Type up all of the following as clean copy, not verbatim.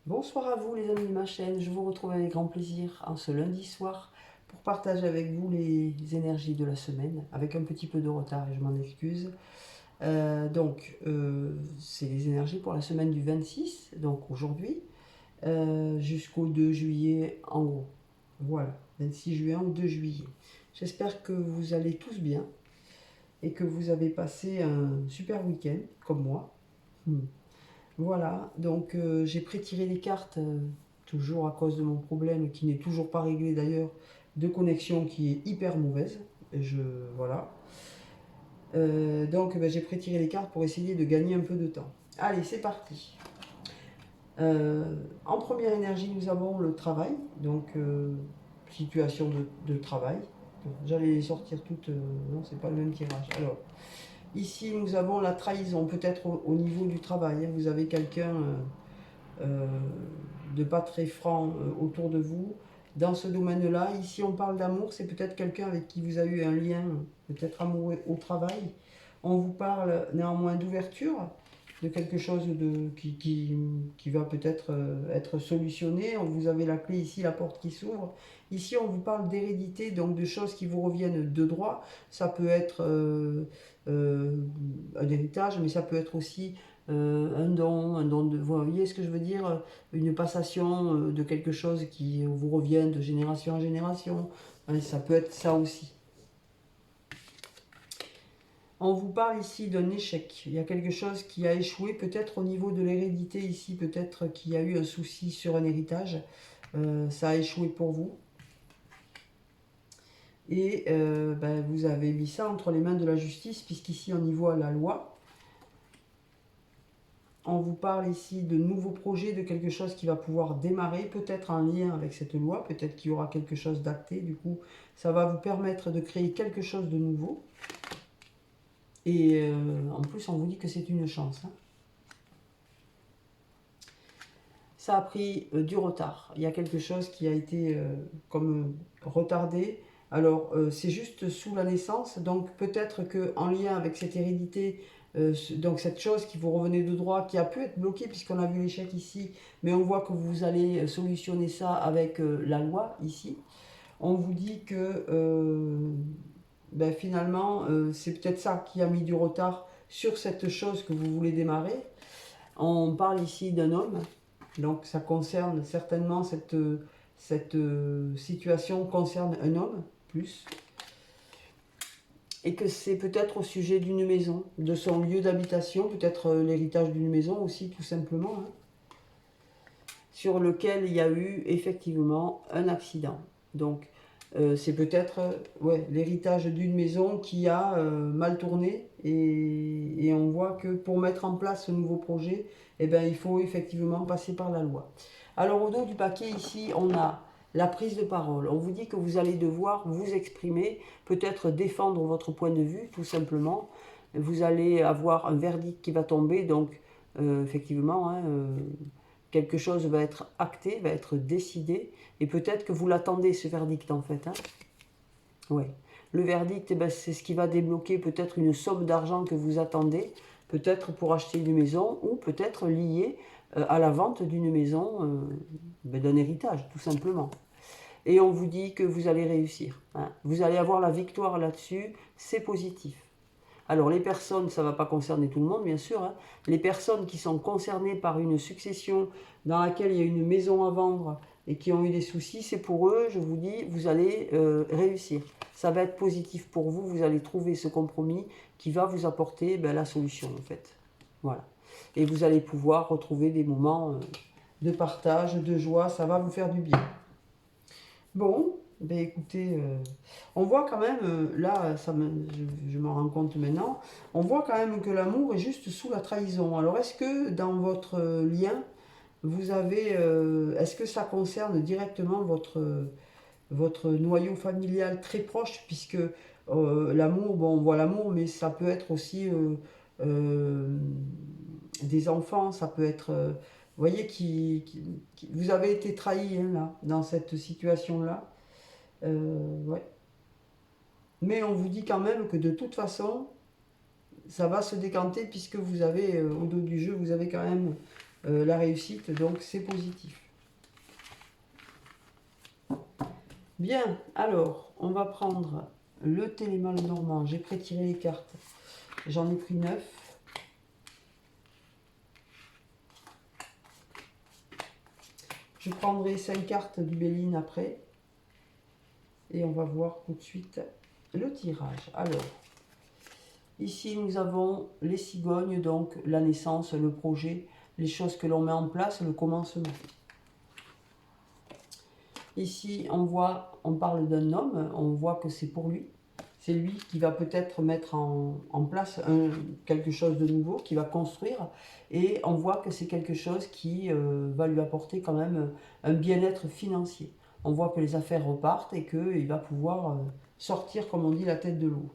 Bonsoir à vous les amis de ma chaîne, je vous retrouve avec grand plaisir en ce lundi soir pour partager avec vous les énergies de la semaine, avec un petit peu de retard et je m'en excuse. C'est les énergies pour la semaine du 26, donc aujourd'hui, jusqu'au 2 juillet en gros. Voilà, 26 juin au 2 juillet. J'espère que vous allez tous bien et que vous avez passé un super week-end comme moi. Hmm. Voilà, donc j'ai pré-tiré les cartes, toujours à cause de mon problème, qui n'est toujours pas réglé d'ailleurs, de connexion qui est hyper mauvaise. Voilà. J'ai pré-tiré les cartes pour essayer de gagner un peu de temps. Allez, c'est parti. En première énergie, nous avons le travail, donc situation de travail. J'allais les sortir toutes, non, c'est pas le même tirage. Alors, ici, nous avons la trahison, peut-être au niveau du travail, hein. Vous avez quelqu'un euh, de pas très franc autour de vous. Dans ce domaine-là, ici on parle d'amour, c'est peut-être quelqu'un avec qui vous avez eu un lien, peut-être amoureux au travail. On vous parle néanmoins d'ouverture, de quelque chose qui va peut-être être solutionné. Vous avez la clé ici, la porte qui s'ouvre. Ici, on vous parle d'hérédité, donc de choses qui vous reviennent de droit. Ça peut être un héritage, mais ça peut être aussi un don de, vous voyez ce que je veux dire, une passation de quelque chose qui vous revient de génération en génération. Ça peut être ça aussi. On vous parle ici d'un échec. Il y a quelque chose qui a échoué, peut-être au niveau de l'hérédité ici, peut-être qu'il y a eu un souci sur un héritage. Ça a échoué pour vous. Et vous avez mis ça entre les mains de la justice, puisqu'ici on y voit la loi. On vous parle ici de nouveaux projets, de quelque chose qui va pouvoir démarrer, peut-être en lien avec cette loi, peut-être qu'il y aura quelque chose d'acté, du coup ça va vous permettre de créer quelque chose de nouveau. Et en plus on vous dit que c'est une chance, hein. Ça a pris du retard, il y a quelque chose qui a été comme retardé. Alors c'est juste sous la naissance, donc peut-être qu'en lien avec cette hérédité, donc cette chose qui vous revenait de droit, qui a pu être bloquée puisqu'on a vu l'échec ici, mais on voit que vous allez solutionner ça avec la loi ici. On vous dit que finalement c'est peut-être ça qui a mis du retard sur cette chose que vous voulez démarrer. On parle ici d'un homme, donc ça concerne certainement cette situation concerne un homme plus, et que c'est peut-être au sujet d'une maison, de son lieu d'habitation, peut-être l'héritage d'une maison aussi tout simplement, hein, sur lequel il y a eu effectivement un accident. Donc c'est peut-être ouais, l'héritage d'une maison qui a mal tourné et on voit que pour mettre en place ce nouveau projet, eh ben, il faut effectivement passer par la loi. Alors au dos du paquet ici, on a la prise de parole. On vous dit que vous allez devoir vous exprimer, peut-être défendre votre point de vue tout simplement. Vous allez avoir un verdict qui va tomber, donc effectivement, hein, quelque chose va être acté, va être décidé, et peut-être que vous l'attendez ce verdict en fait, hein. Ouais. Le verdict, eh ben, c'est ce qui va débloquer peut-être une somme d'argent que vous attendez, peut-être pour acheter une maison, ou peut-être lié à la vente d'une maison, d'un héritage, tout simplement. Et on vous dit que vous allez réussir, hein. Vous allez avoir la victoire là-dessus, c'est positif. Alors les personnes, ça ne va pas concerner tout le monde bien sûr, hein. Les personnes qui sont concernées par une succession dans laquelle il y a une maison à vendre et qui ont eu des soucis, c'est pour eux, je vous dis, vous allez réussir. Ça va être positif pour vous, vous allez trouver ce compromis qui va vous apporter la solution en fait. Voilà. Et vous allez pouvoir retrouver des moments de partage, de joie, ça va vous faire du bien. Bon, ben écoutez, on voit quand même, là, je m'en rends compte maintenant, on voit quand même que l'amour est juste sous la trahison. Alors est-ce que dans votre lien, vous avez, est-ce que ça concerne directement votre noyau familial très proche, puisque l'amour, bon, on voit l'amour, mais ça peut être aussi euh, des enfants, ça peut être, vous voyez, vous avez été trahi hein, là, dans cette situation-là. Ouais. Mais on vous dit quand même que de toute façon, ça va se décanter puisque vous avez, au dos du jeu, vous avez quand même la réussite, donc c'est positif. Bien, alors, on va prendre le Téléma Normand. J'ai pré-tiré les cartes. J'en ai pris 9. Je prendrai 5 cartes du Béline après. Et on va voir tout de suite le tirage. Alors, ici nous avons les cigognes, donc la naissance, le projet, les choses que l'on met en place, le commencement. Ici, on parle d'un homme, on voit que c'est pour lui. C'est lui qui va peut-être mettre en place quelque chose de nouveau, qui va construire. Et on voit que c'est quelque chose qui va lui apporter quand même un bien-être financier. On voit que les affaires repartent et qu'il va pouvoir sortir, comme on dit, la tête de l'eau.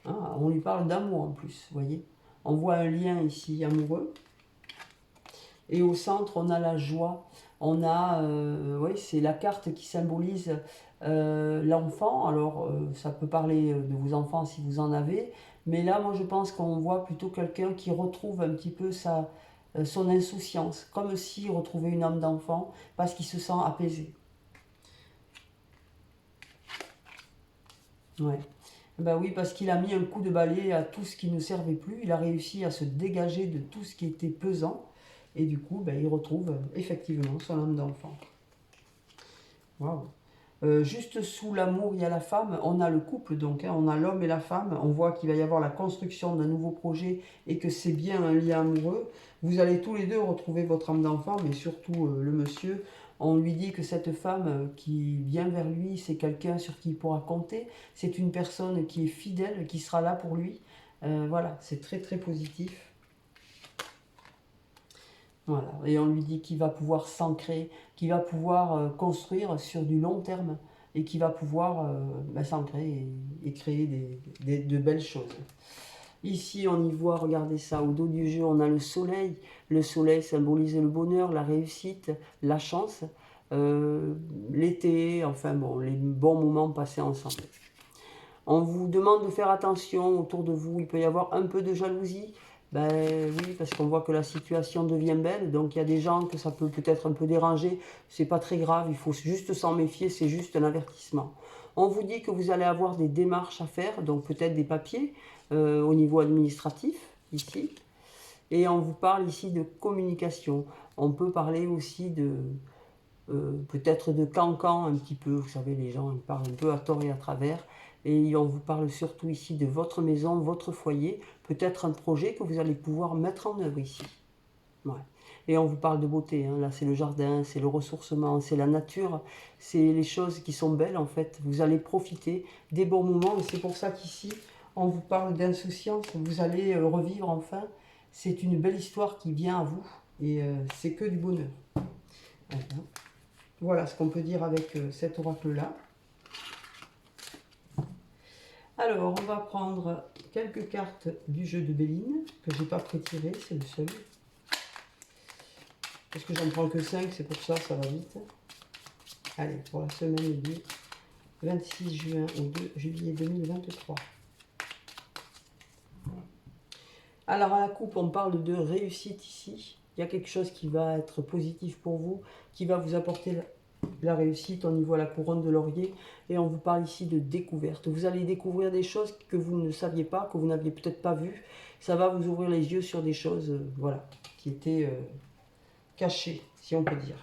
Ah, on lui parle d'amour en plus, vous voyez. On voit un lien ici amoureux. Et au centre, on a la joie. On a, oui, c'est la carte qui symbolise l'enfant. Alors, ça peut parler de vos enfants si vous en avez. Mais là, moi, je pense qu'on voit plutôt quelqu'un qui retrouve un petit peu son insouciance. Comme s'il retrouvait une âme d'enfant parce qu'il se sent apaisé. Ouais. Ben oui, parce qu'il a mis un coup de balai à tout ce qui ne servait plus. Il a réussi à se dégager de tout ce qui était pesant. Et du coup, ben, il retrouve effectivement son âme d'enfant. Waouh! Juste sous l'amour, il y a la femme. On a le couple, donc. On a l'homme et la femme. On voit qu'il va y avoir la construction d'un nouveau projet et que c'est bien un lien amoureux. Vous allez tous les deux retrouver votre âme d'enfant, mais surtout le monsieur. On lui dit que cette femme qui vient vers lui, c'est quelqu'un sur qui il pourra compter. C'est une personne qui est fidèle, qui sera là pour lui. Voilà, c'est très très positif. Voilà. Et on lui dit qu'il va pouvoir s'ancrer, qu'il va pouvoir construire sur du long terme et qu'il va pouvoir s'ancrer et créer de belles choses. Ici, on y voit, regardez ça, au dos du jeu, on a le soleil. Le soleil symbolise le bonheur, la réussite, la chance, l'été, enfin bon, les bons moments passés ensemble. On vous demande de faire attention autour de vous. Il peut y avoir un peu de jalousie. Ben oui, parce qu'on voit que la situation devient belle. Donc il y a des gens que ça peut peut-être un peu déranger. C'est pas très grave, il faut juste s'en méfier, c'est juste un avertissement. On vous dit que vous allez avoir des démarches à faire, donc peut-être des papiers au niveau administratif, ici. Et on vous parle ici de communication. On peut parler aussi de peut-être de cancan un petit peu. Vous savez, les gens ils parlent un peu à tort et à travers. Et on vous parle surtout ici de votre maison, votre foyer, peut-être un projet que vous allez pouvoir mettre en œuvre ici. Ouais. Et on vous parle de beauté, hein. Là c'est le jardin, c'est le ressourcement, c'est la nature, c'est les choses qui sont belles en fait. Vous allez profiter des bons moments et c'est pour ça qu'ici on vous parle d'insouciance, vous allez revivre enfin. C'est une belle histoire qui vient à vous et c'est que du bonheur. Voilà ce qu'on peut dire avec cet oracle-là. Alors, on va prendre quelques cartes du jeu de Béline, que je n'ai pas pré-tiré, c'est le seul. Parce que j'en prends que 5, c'est pour ça, ça va vite. Allez, pour la semaine du 26 juin au 2 juillet 2023. Alors, à la coupe, on parle de réussite ici. Il y a quelque chose qui va être positif pour vous, qui va vous apporter la réussite. On y voit la couronne de laurier et on vous parle ici de découverte. Vous allez découvrir des choses que vous ne saviez pas, que vous n'aviez peut-être pas vues. Ça va vous ouvrir les yeux sur des choses voilà, qui étaient cachées, si on peut dire.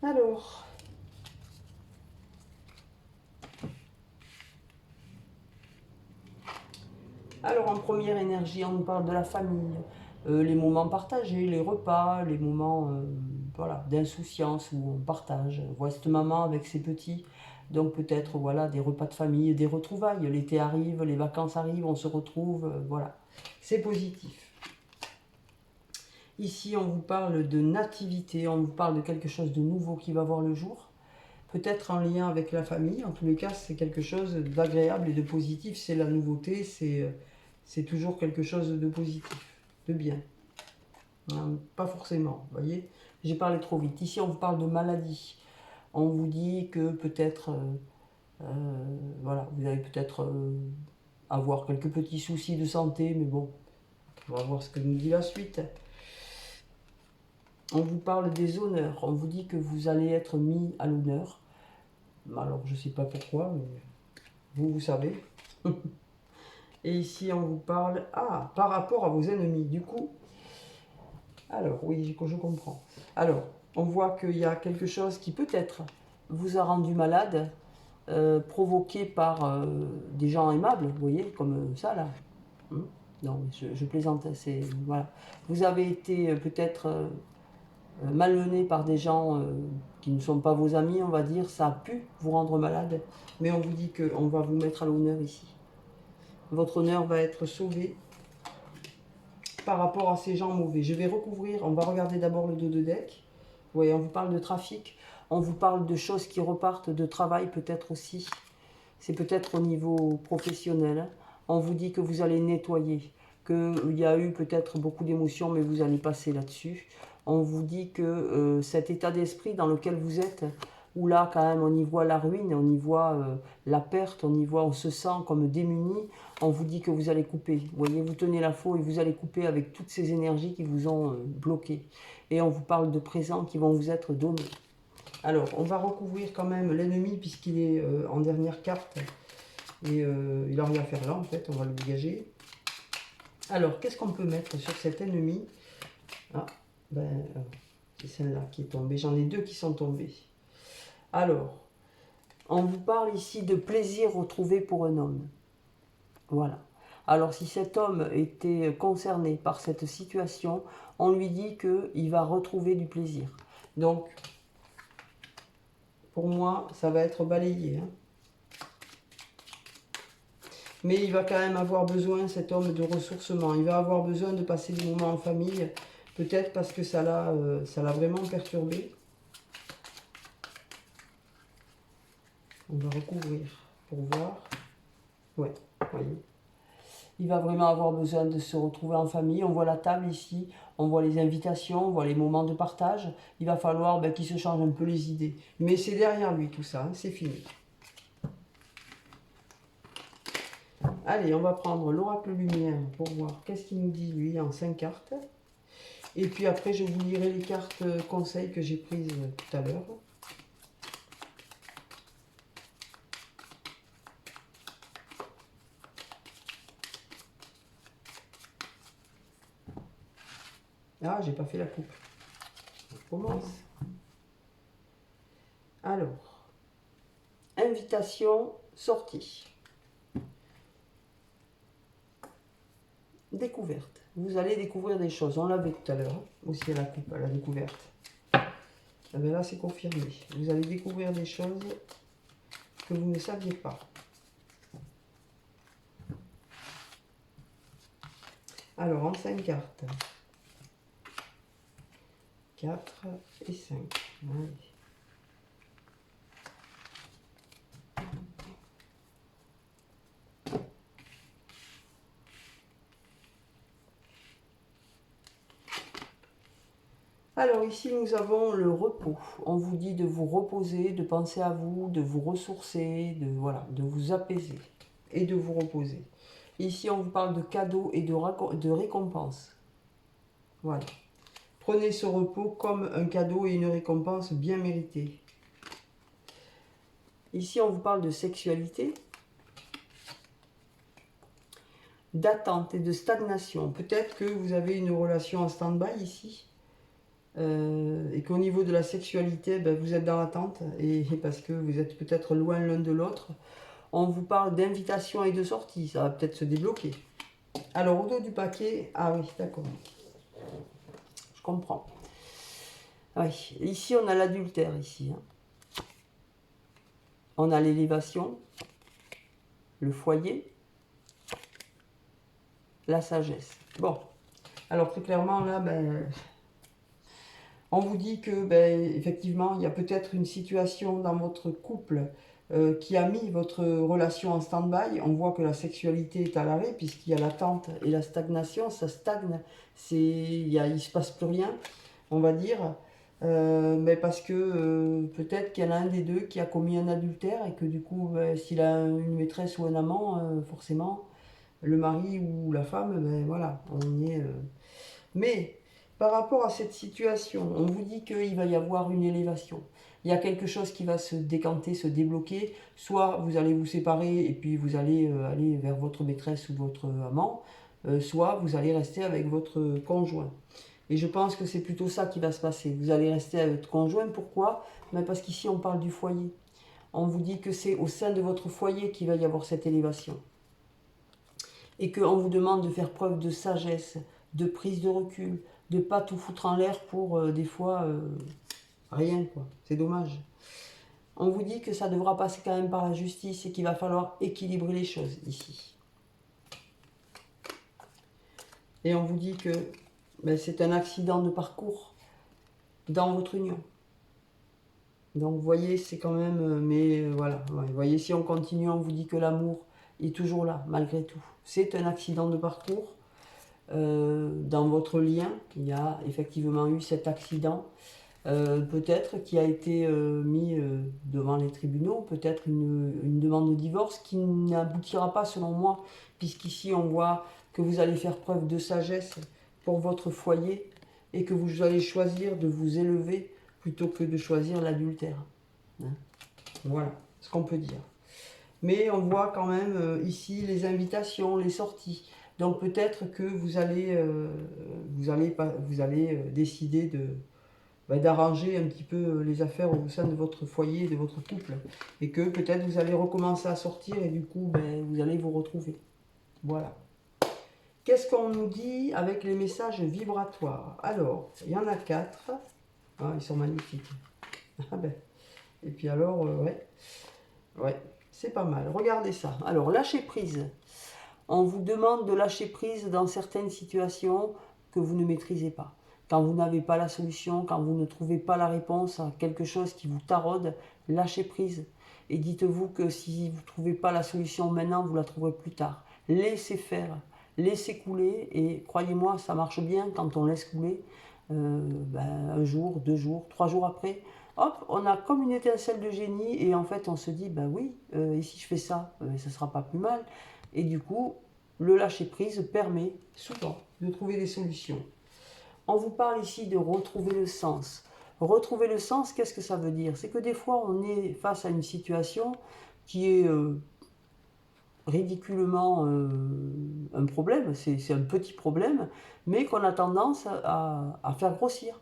Alors. Alors, en première énergie, on nous parle de la famille, les moments partagés, les repas, les moments voilà, d'insouciance où on partage. On voit cette maman avec ses petits, donc peut-être voilà, des repas de famille, des retrouvailles. L'été arrive, les vacances arrivent, on se retrouve, voilà. C'est positif. Ici, on vous parle de nativité, on vous parle de quelque chose de nouveau qui va voir le jour. Peut-être en lien avec la famille. En tous les cas, c'est quelque chose d'agréable et de positif. C'est la nouveauté, c'est toujours quelque chose de positif, de bien. Pas forcément, vous voyez. J'ai parlé trop vite. Ici, on vous parle de maladie. On vous dit que peut-être, voilà, vous allez peut-être avoir quelques petits soucis de santé, mais bon, on va voir ce que nous dit la suite. On vous parle des honneurs. On vous dit que vous allez être mis à l'honneur. Alors, je ne sais pas pourquoi, mais vous savez. Et ici, on vous parle, par rapport à vos ennemis. Du coup, alors, oui, je comprends. Alors, on voit qu'il y a quelque chose qui peut-être vous a rendu malade, provoqué par des gens aimables, vous voyez, comme ça, là. Non, je plaisante, c'est... Voilà. Vous avez été peut-être malmené par des gens qui ne sont pas vos amis, on va dire. Ça a pu vous rendre malade, mais on vous dit qu'on va vous mettre à l'honneur ici. Votre honneur va être sauvé par rapport à ces gens mauvais. Je vais recouvrir, on va regarder d'abord le dos de deck. Vous voyez, on vous parle de trafic, on vous parle de choses qui repartent, de travail peut-être aussi. C'est peut-être au niveau professionnel. On vous dit que vous allez nettoyer, qu'il y a eu peut-être beaucoup d'émotions, mais vous allez passer là-dessus. On vous dit que cet état d'esprit dans lequel vous êtes, où là quand même on y voit la ruine, on y voit la perte, on se sent comme démuni, on vous dit que vous allez couper. Vous voyez, vous tenez la faux et vous allez couper avec toutes ces énergies qui vous ont bloqué. Et on vous parle de présents qui vont vous être donnés. Alors, on va recouvrir quand même l'ennemi puisqu'il est en dernière carte. Et il n'a rien à faire là, en fait, on va le dégager. Alors, qu'est-ce qu'on peut mettre sur cet ennemi? Ah, ben, c'est celle-là qui est tombée. J'en ai deux qui sont tombés. Alors, on vous parle ici de plaisir retrouvé pour un homme. Voilà. Alors, si cet homme était concerné par cette situation, on lui dit qu'il va retrouver du plaisir. Donc, pour moi, ça va être balayé. Hein. Mais il va quand même avoir besoin, cet homme, de ressourcement. Il va avoir besoin de passer des moments en famille. Peut-être parce que ça l'a vraiment perturbé. On va recouvrir pour voir. Ouais, voyez. Il va vraiment avoir besoin de se retrouver en famille. On voit la table ici, on voit les invitations, on voit les moments de partage. Il va falloir qu'il se change un peu les idées. Mais c'est derrière lui tout ça, hein, c'est fini. Allez, on va prendre l'oracle lumière pour voir qu'est-ce qu'il nous dit lui en 5 cartes. Et puis après, je vous lirai les cartes conseils que j'ai prises tout à l'heure. Ah, j'ai pas fait la coupe. On commence. Alors, invitation, sortie. Découverte. Vous allez découvrir des choses. On l'avait tout à l'heure, hein, aussi à la coupe, à la découverte. Ah ben là, c'est confirmé. Vous allez découvrir des choses que vous ne saviez pas. Alors, en 5 cartes. 4 et 5. Allez. Alors ici, nous avons le repos. On vous dit de vous reposer, de penser à vous, de vous ressourcer, voilà, de vous apaiser et de vous reposer. Ici, on vous parle de cadeaux et de récompenses. Voilà. Prenez ce repos comme un cadeau et une récompense bien méritée. Ici, on vous parle de sexualité, d'attente et de stagnation. Peut-être que vous avez une relation en stand-by ici. Et qu'au niveau de la sexualité, vous êtes dans l'attente, et parce que vous êtes peut-être loin l'un de l'autre. On vous parle d'invitation et de sortie, ça va peut-être se débloquer. Alors, au dos du paquet, ah oui, d'accord. Je comprends. Oui, ici, on a l'adultère, ici. Hein. On a l'élévation, le foyer, la sagesse. Bon, Alors très clairement là, ben, on vous dit que ben, effectivement, il y a peut-être une situation dans votre couple qui a mis votre relation en stand-by. On voit que la sexualité est à l'arrêt puisqu'il y a l'attente et la stagnation, ça stagne, il ne se passe plus rien, on va dire. Mais parce que peut-être qu'il y en a un des deux qui a commis un adultère et que du coup, ben, s'il a une maîtresse ou un amant, forcément, le mari ou la femme, ben voilà, on y est. Mais par rapport à cette situation, on vous dit qu'il va y avoir une élévation. Il y a quelque chose qui va se décanter, se débloquer. Soit vous allez vous séparer et puis vous allez aller vers votre maîtresse ou votre amant, soit vous allez rester avec votre conjoint. Et je pense que c'est plutôt ça qui va se passer. Vous allez rester avec votre conjoint. Pourquoi? Ben parce qu'ici on parle du foyer. On vous dit que c'est au sein de votre foyer qu'il va y avoir cette élévation. Et qu'on vous demande de faire preuve de sagesse, de prise de recul, de ne pas tout foutre en l'air pour des fois rien, quoi. C'est dommage. On vous dit que ça devra passer quand même par la justice et qu'il va falloir équilibrer les choses ici. Et on vous dit que ben, c'est un accident de parcours dans votre union. Donc vous voyez, c'est quand même... mais voilà, ouais, vous voyez, si on continue, on vous dit que l'amour est toujours là, malgré tout. C'est un accident de parcours. Dans votre lien, il y a effectivement eu cet accident, peut-être qui a été mis devant les tribunaux, peut-être une demande de divorce qui n'aboutira pas selon moi, puisqu'ici on voit que vous allez faire preuve de sagesse pour votre foyer et que vous allez choisir de vous élever plutôt que de choisir l'adultère. Hein, voilà ce qu'on peut dire. Mais on voit quand même ici les invitations, les sorties. Donc peut-être que vous allez décider d'arranger un petit peu les affaires au sein de votre foyer, de votre couple. Et que peut-être vous allez recommencer à sortir et du coup, ben, vous allez vous retrouver. Voilà. Qu'est-ce qu'on nous dit avec les messages vibratoires? Alors, il y en a 4. Ah, ils sont magnifiques. Ah ben. Et puis alors, ouais, c'est pas mal. Regardez ça. Alors, lâcher prise. On vous demande de lâcher prise dans certaines situations que vous ne maîtrisez pas. Quand vous n'avez pas la solution, quand vous ne trouvez pas la réponse à quelque chose qui vous taraude, lâchez prise. Et dites-vous que si vous ne trouvez pas la solution maintenant, vous la trouverez plus tard. Laissez faire, laissez couler. Et croyez-moi, ça marche bien quand on laisse couler. Un jour, 2 jours, 3 jours après, hop, on a comme une étincelle de génie. Et en fait, on se dit, ben oui, et si je fais ça, ça ne sera pas plus mal. Et du coup, le lâcher-prise permet souvent de trouver des solutions. On vous parle ici de retrouver le sens. Retrouver le sens, qu'est-ce que ça veut dire? C'est que des fois, on est face à une situation qui est ridiculement un problème, c'est un petit problème, mais qu'on a tendance à faire grossir.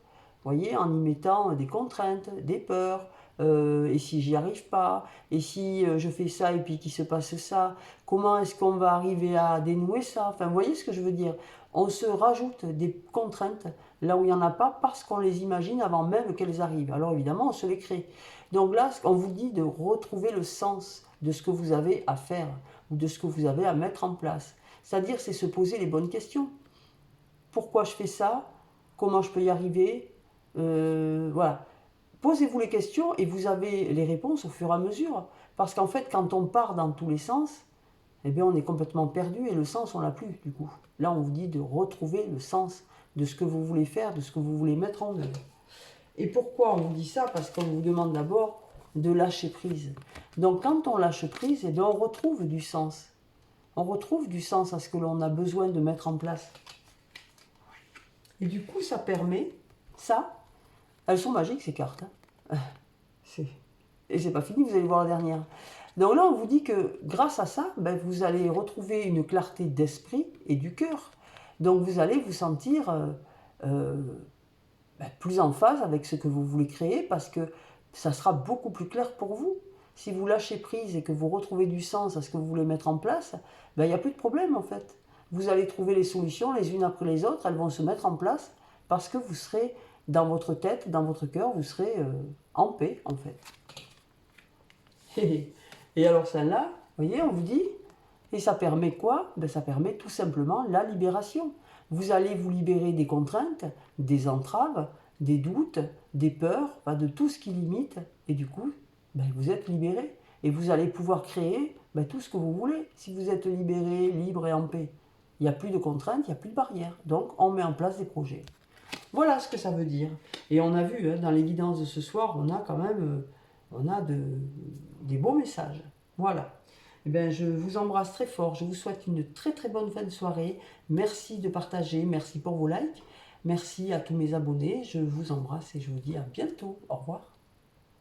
Vous voyez, en y mettant des contraintes, des peurs, et si j'y arrive pas, et si je fais ça et puis qu'il se passe ça, comment est-ce qu'on va arriver à dénouer ça? Enfin, vous voyez ce que je veux dire? On se rajoute des contraintes là où il n'y en a pas parce qu'on les imagine avant même qu'elles arrivent. Alors évidemment, on se les crée. Donc là, on vous dit de retrouver le sens de ce que vous avez à faire ou de ce que vous avez à mettre en place. C'est-à-dire, c'est se poser les bonnes questions. Pourquoi je fais ça? Comment je peux y arriver? Voilà. Posez-vous les questions et vous avez les réponses au fur et à mesure. Parce qu'en fait, quand on part dans tous les sens, eh bien, on est complètement perdu et le sens, on l'a plus du coup. Là, on vous dit de retrouver le sens de ce que vous voulez faire, de ce que vous voulez mettre en œuvre. Et pourquoi on vous dit ça? Parce qu'on vous demande d'abord de lâcher prise. Donc quand on lâche prise, eh bien, on retrouve du sens. On retrouve du sens à ce que l'on a besoin de mettre en place. Et du coup, ça permet, ça, elles sont magiques ces cartes. Hein. Et c'est pas fini, vous allez voir la dernière. Donc là, on vous dit que grâce à ça, ben, vous allez retrouver une clarté d'esprit et du cœur. Donc vous allez vous sentir plus en phase avec ce que vous voulez créer parce que ça sera beaucoup plus clair pour vous. Si vous lâchez prise et que vous retrouvez du sens à ce que vous voulez mettre en place, ben, il n'y a plus de problème en fait. Vous allez trouver les solutions les unes après les autres, elles vont se mettre en place parce que vous serez dans votre tête, dans votre cœur, vous serez en paix en fait. Et alors celle-là, vous voyez, on vous dit, et ça permet quoi? Ben, ça permet tout simplement la libération. vous allez vous libérer des contraintes, des entraves, des doutes, des peurs, enfin, de tout ce qui limite. Et du coup, ben, vous êtes libéré. Et vous allez pouvoir créer ben, tout ce que vous voulez. Si vous êtes libéré, libre et en paix, il n'y a plus de contraintes, il n'y a plus de barrières. Donc, on met en place des projets. Voilà ce que ça veut dire. Et on a vu, hein, dans les guidances de ce soir, on a quand même des beaux messages. Voilà. Eh bien, je vous embrasse très fort. Je vous souhaite une très très bonne fin de soirée. Merci de partager. Merci pour vos likes. Merci à tous mes abonnés. Je vous embrasse et je vous dis à bientôt. Au revoir.